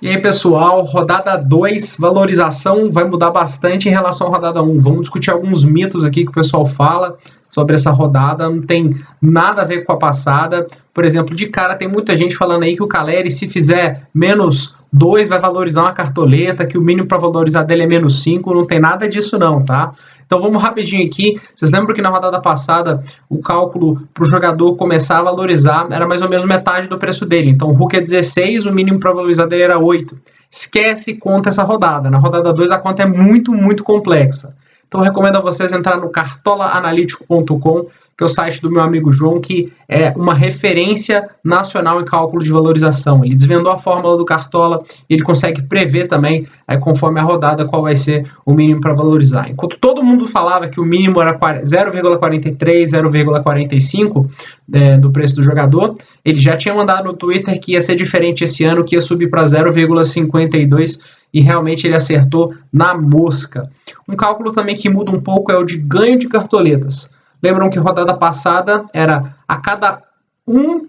E aí, pessoal, rodada 2, valorização vai mudar bastante em relação à rodada 1. Vamos discutir alguns mitos aqui que o pessoal fala sobre essa rodada, não tem nada a ver com a passada. Por exemplo, de cara tem muita gente falando aí que o Caleri, se fizer menos 2, vai valorizar uma cartoleta, que o mínimo para valorizar dele é menos 5, não tem nada disso não, tá? Então vamos rapidinho aqui. Vocês lembram que na rodada passada o cálculo para o jogador começar a valorizar era mais ou menos metade do preço dele. Então o Hulk é 16, o mínimo para valorizar dele era 8. Esquece conta essa rodada. Na rodada 2 a conta é muito, muito complexa. Então eu recomendo a vocês entrar no cartolaanalítico.com, que é o site do meu amigo João, que é uma referência nacional em cálculo de valorização. Ele desvendou a fórmula do Cartola e ele consegue prever também, conforme a rodada, qual vai ser o mínimo para valorizar. Enquanto todo mundo falava que o mínimo era 0,43, 0,45 do preço do jogador, ele já tinha mandado no Twitter que ia ser diferente esse ano, que ia subir para 0,52, e realmente ele acertou na mosca. Um cálculo também que muda um pouco é o de ganho de cartoletas. Lembram que rodada passada era a cada 1,5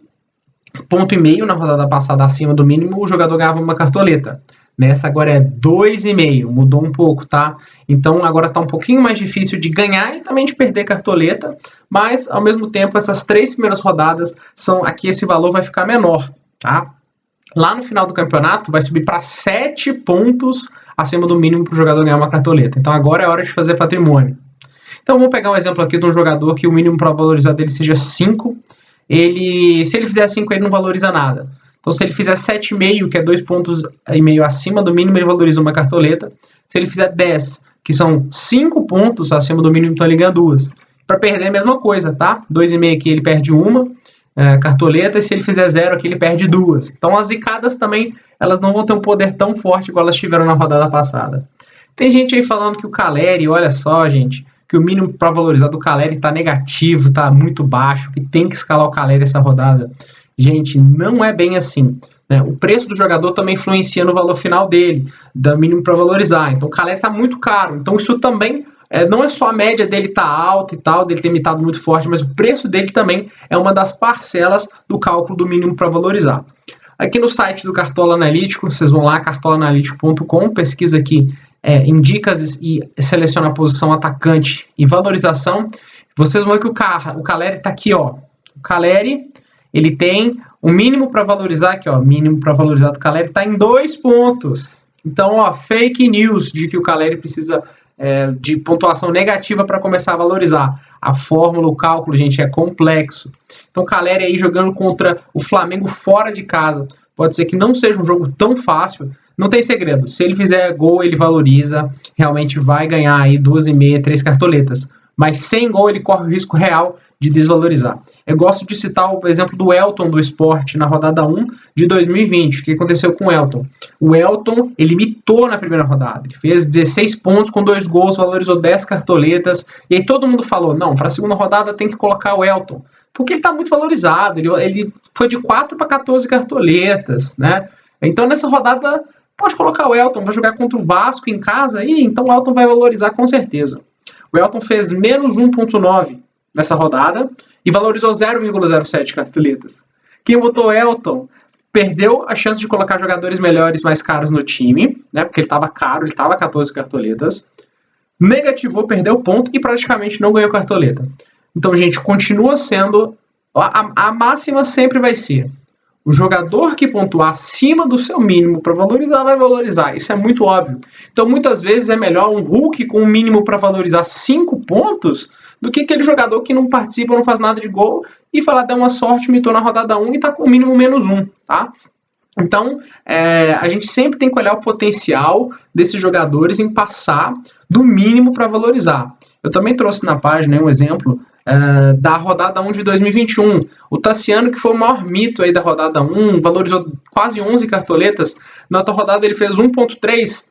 ponto na rodada passada acima do mínimo, o jogador ganhava uma cartoleta. Nessa agora é 2,5, mudou um pouco, tá? Então agora tá um pouquinho mais difícil de ganhar e também de perder cartoleta, mas ao mesmo tempo essas 3 primeiras rodadas são aqui, esse valor vai ficar menor, tá? Lá no final do campeonato vai subir para 7 pontos acima do mínimo para o jogador ganhar uma cartoleta. Então agora é hora de fazer patrimônio. Então vamos pegar um exemplo aqui de um jogador que o mínimo para valorizar dele seja 5. Se ele fizer 5, ele não valoriza nada. Então se ele fizer 7,5, que é 2,5 pontos acima do mínimo, ele valoriza uma cartoleta. Se ele fizer 10, que são 5 pontos acima do mínimo, então ele ganha 2. Para perder a mesma coisa, tá? 2,5 aqui ele perde uma cartoleta, e se ele fizer 0 aqui ele perde 2. Então as zicadas também, elas não vão ter um poder tão forte igual elas tiveram na rodada passada. Tem gente aí falando que o Caleri, olha só, gente, que o mínimo para valorizar do Caleri está negativo, está muito baixo, que tem que escalar o Caleri essa rodada. Gente, não é bem assim, né? O preço do jogador também influencia no valor final dele, do mínimo para valorizar. Então o Caleri está muito caro, então isso também não é só a média dele estar alta e tal, dele ter imitado muito forte, mas o preço dele também é uma das parcelas do cálculo do mínimo para valorizar. Aqui no site do Cartola Analítico, vocês vão lá, cartolaanalítico.com, pesquisa aqui em dicas e seleciona a posição atacante e valorização. Vocês vão ver que o Caleri está aqui, ó. O Caleri, ele tem o mínimo para valorizar aqui, ó. O mínimo para valorizar do Caleri está em 2 pontos. Então, ó, fake news de que o Caleri precisa de pontuação negativa para começar a valorizar. A fórmula, o cálculo, gente, é complexo. Então, o Caleri aí jogando contra o Flamengo fora de casa. Pode ser que não seja um jogo tão fácil. Não tem segredo. Se ele fizer gol, ele valoriza. Realmente vai ganhar aí 2,5, 3 cartoletas. Mas sem gol, ele corre o risco real de desvalorizar. Eu gosto de citar o exemplo do Elton do Sport na rodada 1 de 2020. O que aconteceu com o Elton? O Elton, ele mitou na primeira rodada. Ele fez 16 pontos com 2 gols, valorizou 10 cartoletas. E aí todo mundo falou, não, para a segunda rodada tem que colocar o Elton. Porque ele está muito valorizado. Ele foi de 4 para 14 cartoletas, né? Então nessa rodada pode colocar o Elton, vai jogar contra o Vasco em casa, e então o Elton vai valorizar com certeza. O Elton fez menos 1,9 nessa rodada e valorizou 0,07 cartoletas. Quem botou Elton perdeu a chance de colocar jogadores melhores, mais caros no time, né? Porque ele estava caro, ele estava 14 cartoletas. Negativou, perdeu ponto e praticamente não ganhou cartoleta. Então, gente, continua sendo... A máxima sempre vai ser: o jogador que pontuar acima do seu mínimo para valorizar, vai valorizar. Isso é muito óbvio. Então, muitas vezes é melhor um Hulk com um mínimo para valorizar 5 pontos do que aquele jogador que não participa, não faz nada de gol e falar, dá uma sorte, mitou na rodada 1 e está com o mínimo menos 1, tá? Então, a gente sempre tem que olhar o potencial desses jogadores em passar do mínimo para valorizar. Eu também trouxe na página um exemplo da rodada 1 de 2021. O Tassiano, que foi o maior mito aí da rodada 1, valorizou quase 11 cartoletas. Na outra rodada ele fez 1,3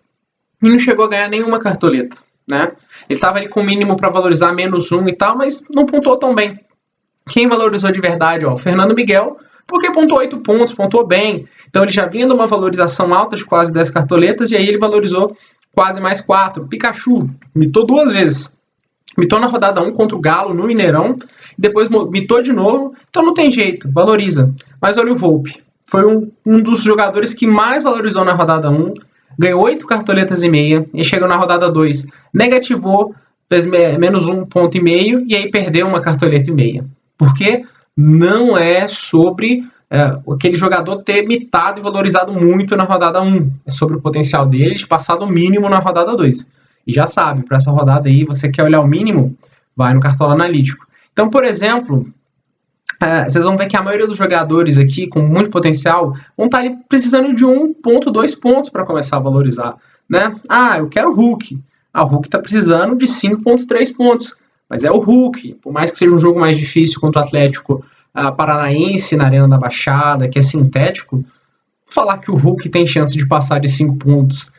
e não chegou a ganhar nenhuma cartoleta, né? Ele estava ali com o mínimo para valorizar menos 1 e tal, mas não pontuou tão bem. Quem valorizou de verdade? Ó, o Fernando Miguel, porque pontuou 8 pontos, pontuou bem. Então ele já vinha de uma valorização alta de quase 10 cartoletas e aí ele valorizou quase mais 4. Pikachu, mitou 2 vezes. Mitou na rodada 1 contra o Galo no Mineirão, depois mitou de novo, então não tem jeito, valoriza. Mas olha o Volpe. foi um dos jogadores que mais valorizou na rodada 1, ganhou 8 cartoletas e meia, e chegou na rodada 2, negativou, fez menos 1,5 ponto, e aí perdeu uma cartoleta e meia. Porque não é sobre aquele jogador ter mitado e valorizado muito na rodada 1. É sobre o potencial dele de passar do mínimo na rodada 2. E já sabe, para essa rodada aí, você quer olhar o mínimo, vai no Cartola Analítico. Então, por exemplo, vocês vão ver que a maioria dos jogadores aqui com muito potencial vão estar ali precisando de 1,2 pontos para começar a valorizar, né? Eu quero o Hulk. O Hulk está precisando de 5,3 pontos, mas é o Hulk. Por mais que seja um jogo mais difícil contra o Atlético Paranaense na Arena da Baixada, que é sintético, falar que o Hulk tem chance de passar de 5 pontos,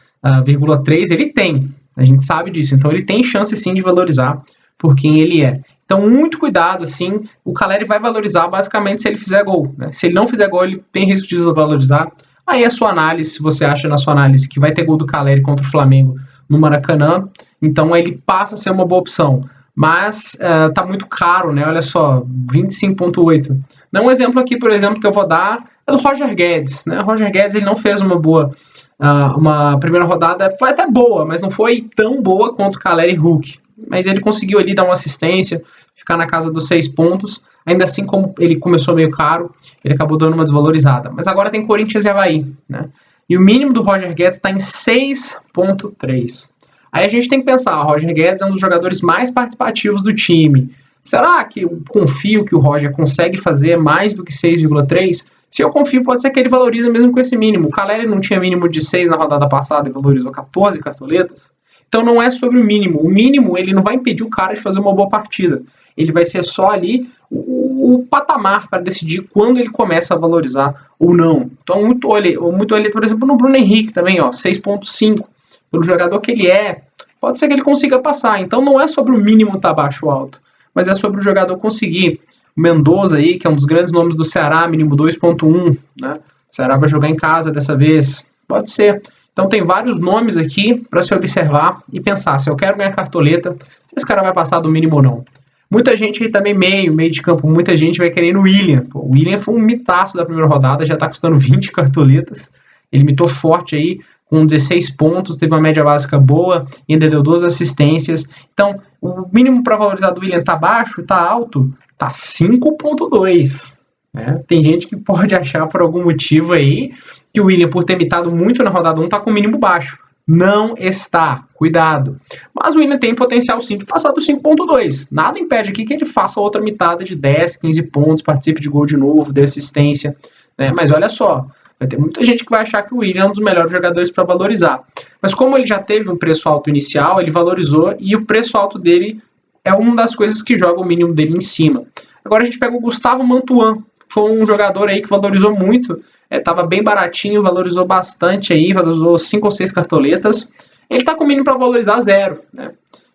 3, ele tem. A gente sabe disso. Então ele tem chance sim de valorizar por quem ele é. Então, muito cuidado, assim, o Caleri vai valorizar basicamente se ele fizer gol, né? Se ele não fizer gol, ele tem risco de desvalorizar. Aí a sua análise, se você acha na sua análise que vai ter gol do Caleri contra o Flamengo no Maracanã, então ele passa a ser uma boa opção. Mas tá muito caro, né? Olha só, 25,8. Um exemplo aqui, por exemplo, que eu vou dar é do Roger Guedes, né? O Roger Guedes, ele não fez uma primeira rodada, foi até boa, mas não foi tão boa quanto Caleri e Hulk. Mas ele conseguiu ali dar uma assistência, ficar na casa dos 6 pontos. Ainda assim, como ele começou meio caro, ele acabou dando uma desvalorizada. Mas agora tem Corinthians e Avaí, né? E o mínimo do Roger Guedes está em 6,3. Aí a gente tem que pensar, o Roger Guedes é um dos jogadores mais participativos do time. Será que eu confio que o Roger consegue fazer mais do que 6,3? Se eu confio, pode ser que ele valorize mesmo com esse mínimo. O Caleri não tinha mínimo de 6 na rodada passada e valorizou 14 cartoletas. Então não é sobre o mínimo. O mínimo, ele não vai impedir o cara de fazer uma boa partida. Ele vai ser só ali o patamar para decidir quando ele começa a valorizar ou não. Então muito olho, por exemplo, no Bruno Henrique também, 6,5. Pelo jogador que ele é, pode ser que ele consiga passar. Então não é sobre o mínimo estar baixo ou alto, mas é sobre o jogador conseguir. O Mendoza aí, que é um dos grandes nomes do Ceará, mínimo 2,1, né? O Ceará vai jogar em casa dessa vez. Pode ser. Então tem vários nomes aqui para se observar e pensar se eu quero ganhar cartoleta, se esse cara vai passar do mínimo ou não. Muita gente aí também meio de campo, muita gente vai querer no William. O William foi um mitaço da primeira rodada, já está custando 20 cartoletas. Ele mitou forte aí, com 16 pontos, teve uma média básica boa, ainda deu 12 assistências. Então, o mínimo para valorizar do William tá baixo, tá alto, tá 5,2. Né? Tem gente que pode achar por algum motivo aí que o William, por ter mitado muito na rodada 1, está com o mínimo baixo. Não está. Cuidado. Mas o William tem potencial sim de passar do 5,2. Nada impede aqui que ele faça outra mitada de 10, 15 pontos, participe de gol de novo, dê assistência. Né? Mas olha só, vai ter muita gente que vai achar que o William é um dos melhores jogadores para valorizar. Mas como ele já teve um preço alto inicial, ele valorizou e o preço alto dele é uma das coisas que joga o mínimo dele em cima. Agora a gente pega o Gustavo Mantuan. Foi um jogador aí que valorizou muito. Estava bem baratinho, valorizou bastante aí, valorizou 5 ou 6 cartoletas. Ele está com o mínimo para valorizar 0, né?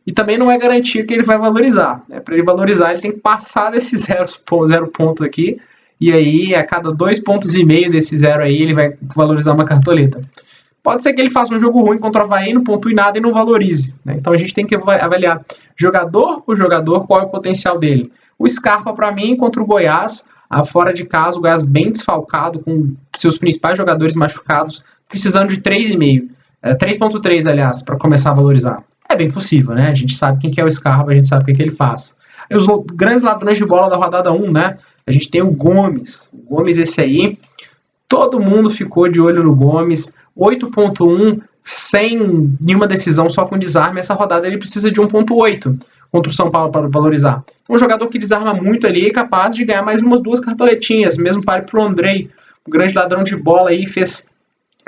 E também não é garantia que ele vai valorizar. Né? Para ele valorizar, ele tem que passar desses 0 pontos aqui. E aí, a cada 2,5 pontos desse 0 aí, ele vai valorizar uma cartoleta. Pode ser que ele faça um jogo ruim contra o Avaí, não pontue nada e não valorize. Né? Então a gente tem que avaliar jogador por jogador qual é o potencial dele. O Scarpa, para mim, contra o Goiás, fora de casa, o Goiás bem desfalcado, com seus principais jogadores machucados, precisando de 3,5. 3,3, aliás, para começar a valorizar. É bem possível, né? A gente sabe quem que é o Scarpa, a gente sabe o que ele faz. E os grandes ladrões de bola da rodada 1, né? A gente tem o Gomes. O Gomes, esse aí, todo mundo ficou de olho no Gomes. 8,1, sem nenhuma decisão, só com desarme. Essa rodada ele precisa de 1,8 contra o São Paulo para valorizar. Um jogador que desarma muito ali é capaz de ganhar mais umas 2 cartoletinhas. Mesmo pare para o Andrei, o grande ladrão de bola aí, fez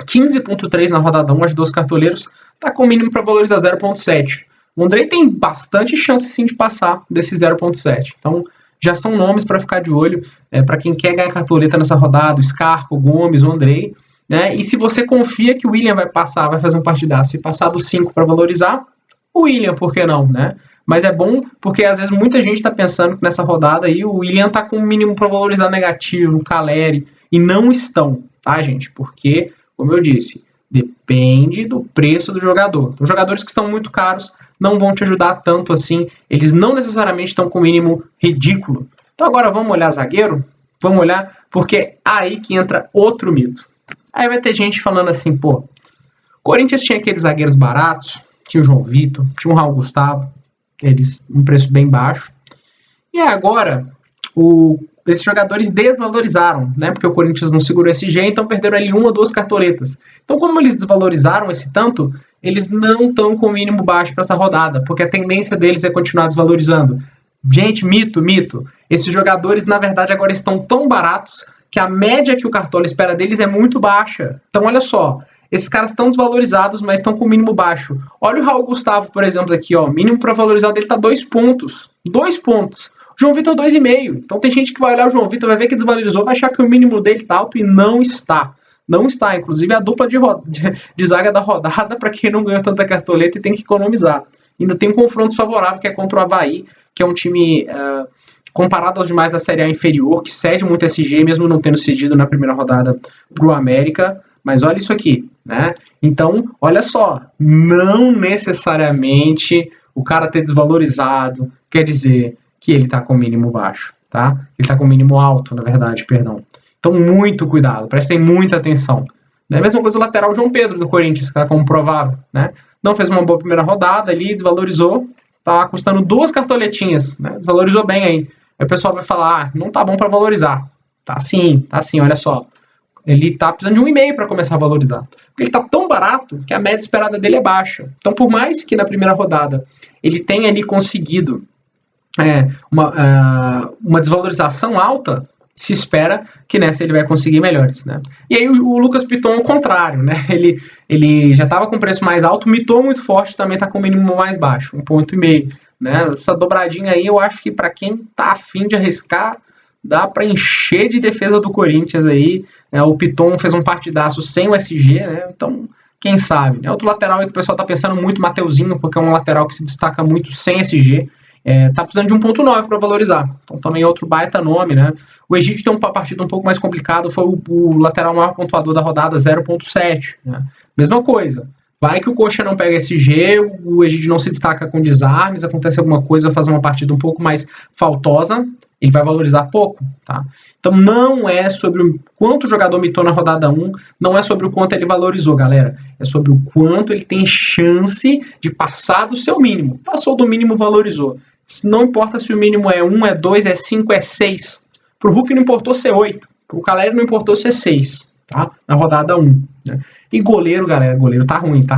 15,3 na rodada 1, as 2 cartoleiros, tá com o mínimo para valorizar 0,7. O Andrei tem bastante chance sim de passar desse 0,7. Então já são nomes para ficar de olho, para quem quer ganhar cartoleta nessa rodada, o Scarpa, o Gomes, o Andrei. Né? E se você confia que o William vai passar, vai fazer um partidaço e passar do 5 para valorizar, o William, por que não, né? Mas é bom porque às vezes muita gente está pensando que nessa rodada aí o William está com o mínimo para valorizar negativo, o Caleri, e não estão, tá, gente? Porque, como eu disse, depende do preço do jogador. Então, jogadores que estão muito caros não vão te ajudar tanto assim, eles não necessariamente estão com o mínimo ridículo. Então agora vamos olhar zagueiro? Vamos olhar, porque é aí que entra outro mito. Aí vai ter gente falando assim, pô, Corinthians tinha aqueles zagueiros baratos, tinha o João Vitor, tinha o Raul Gustavo, eles um preço bem baixo. E agora, esses jogadores desvalorizaram, né? Porque o Corinthians não segurou esse G, então perderam ali uma ou duas cartoletas. Então, como eles desvalorizaram esse tanto, eles não estão com o mínimo baixo para essa rodada, porque a tendência deles é continuar desvalorizando. Gente, mito, mito. Esses jogadores, na verdade, agora estão tão baratos que a média que o Cartola espera deles é muito baixa. Então, olha só, esses caras estão desvalorizados, mas estão com o mínimo baixo. Olha o Raul Gustavo, por exemplo, aqui, ó. O mínimo para valorizar dele tá 2 pontos. 2 pontos. João Vitor 2,5. Então tem gente que vai olhar o João Vitor, vai ver que desvalorizou, vai achar que o mínimo dele tá alto e não está. Não está. Inclusive a dupla de zaga da rodada, para quem não ganhou tanta cartoleta e tem que economizar. Ainda tem um confronto favorável, que é contra o Avaí, que é um time comparado aos demais da Série A inferior, que cede muito SG, mesmo não tendo cedido na primeira rodada pro América. Mas olha isso aqui, né? Então, olha só, não necessariamente o cara ter desvalorizado quer dizer que ele tá com o mínimo baixo, tá? Ele tá com o mínimo alto, na verdade, perdão. Então, muito cuidado, prestem muita atenção. É a mesma coisa o lateral João Pedro do Corinthians, que tá como provável, né? Não fez uma boa primeira rodada ali, desvalorizou, tá custando 2 cartoletinhas, né? Desvalorizou bem aí. Aí o pessoal vai falar, não tá bom para valorizar. Tá sim, olha só. Ele tá precisando de 1,5 para começar a valorizar. Porque ele tá tão barato que a média esperada dele é baixa. Então, por mais que na primeira rodada ele tenha ali conseguido uma desvalorização alta, se espera que nessa ele vai conseguir melhores, né? E aí o Lucas Piton é o contrário, né? Ele já estava com preço mais alto, mitou muito forte, também está com o mínimo mais baixo, 1,5 ponto, né? Essa dobradinha aí, eu acho que para quem tá afim de arriscar, dá para encher de defesa do Corinthians aí. O Piton fez um partidaço sem o SG, né? Então, quem sabe, né? Outro lateral aí que o pessoal tá pensando muito, Mateuzinho, porque é um lateral que se destaca muito sem SG. Tá precisando de 1,9 para valorizar. Então também é outro baita nome, né? O Egídio tem uma partida um pouco mais complicada, foi o lateral maior pontuador da rodada, 0,7. Né? Mesma coisa. Vai que o Coxa não pega SG, o Egídio não se destaca com desarmes, acontece alguma coisa, faz uma partida um pouco mais faltosa, ele vai valorizar pouco, tá? Então não é sobre o quanto o jogador mitou na rodada 1, não é sobre o quanto ele valorizou, galera. É sobre o quanto ele tem chance de passar do seu mínimo. Passou do mínimo, valorizou. Não importa se o mínimo é 1, é 2, é 5, é 6. Pro Hulk não importou ser 8, pro Caleri não importou ser 6, tá? Na rodada 1, né? E goleiro, galera, goleiro tá ruim, tá?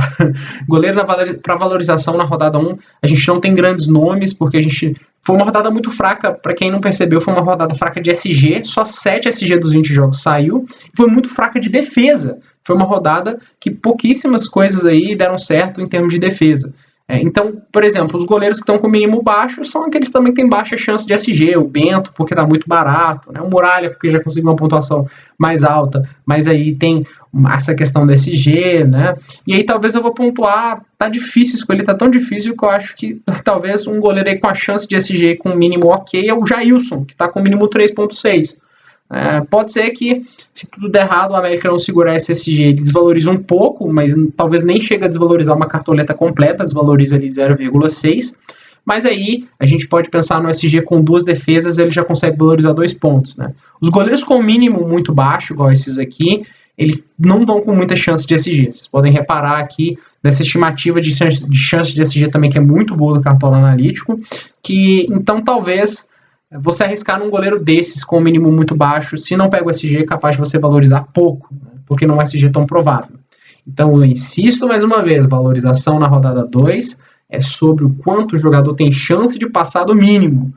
Goleiro para valorização na rodada 1, a gente não tem grandes nomes, porque a gente... Foi uma rodada muito fraca, para quem não percebeu, foi uma rodada fraca de SG, só 7 SG dos 20 jogos saiu, e foi muito fraca de defesa. Foi uma rodada que pouquíssimas coisas aí deram certo em termos de defesa. Então, por exemplo, os goleiros que estão com mínimo baixo são aqueles que também têm baixa chance de SG, o Bento, porque tá muito barato, né? O Muralha, porque já conseguiu uma pontuação mais alta, mas aí tem essa questão do SG, né? E aí talvez eu vou pontuar, tá difícil escolher, tá tão difícil que eu acho que talvez um goleiro aí com a chance de SG com mínimo ok é o Jailson, que tá com mínimo 3,6. Pode ser que, se tudo der errado, o América não segurar esse SG, ele desvaloriza um pouco, mas talvez nem chegue a desvalorizar uma cartoleta completa, desvaloriza ali 0,6, mas aí a gente pode pensar no SG com 2 defesas, ele já consegue valorizar 2 pontos, né? Os goleiros com mínimo muito baixo, igual esses aqui, eles não dão com muita chance de SG. Vocês podem reparar aqui nessa estimativa de chance de SG também, que é muito boa do Cartola Analítico, que então talvez você arriscar num goleiro desses com um mínimo muito baixo, se não pega o SG, é capaz de você valorizar pouco, né? Porque não é um SG tão provável. Então eu insisto mais uma vez, valorização na rodada 2 é sobre o quanto o jogador tem chance de passar do mínimo.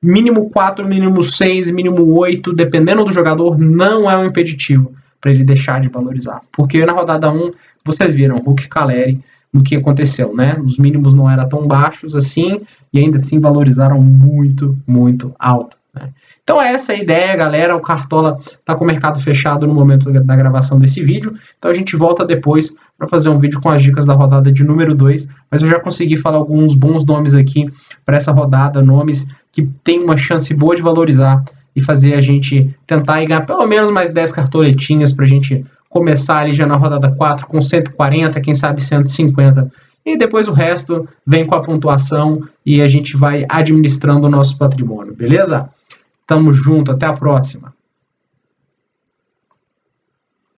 Mínimo 4, mínimo 6, mínimo 8, dependendo do jogador, não é um impeditivo para ele deixar de valorizar. Porque na rodada 1, vocês viram, Hulk e Caleri, no que aconteceu, né? Os mínimos não eram tão baixos assim, e ainda assim valorizaram muito, muito alto, né? Então essa é a ideia, galera. O Cartola tá com o mercado fechado no momento da gravação desse vídeo, então a gente volta depois para fazer um vídeo com as dicas da rodada de número 2, mas eu já consegui falar alguns bons nomes aqui para essa rodada, nomes que tem uma chance boa de valorizar e fazer a gente tentar ganhar pelo menos mais 10 cartoletinhas para a gente começar ali já na rodada 4 com 140, quem sabe 150, e depois o resto vem com a pontuação e a gente vai administrando o nosso patrimônio, beleza? Tamo junto, até a próxima.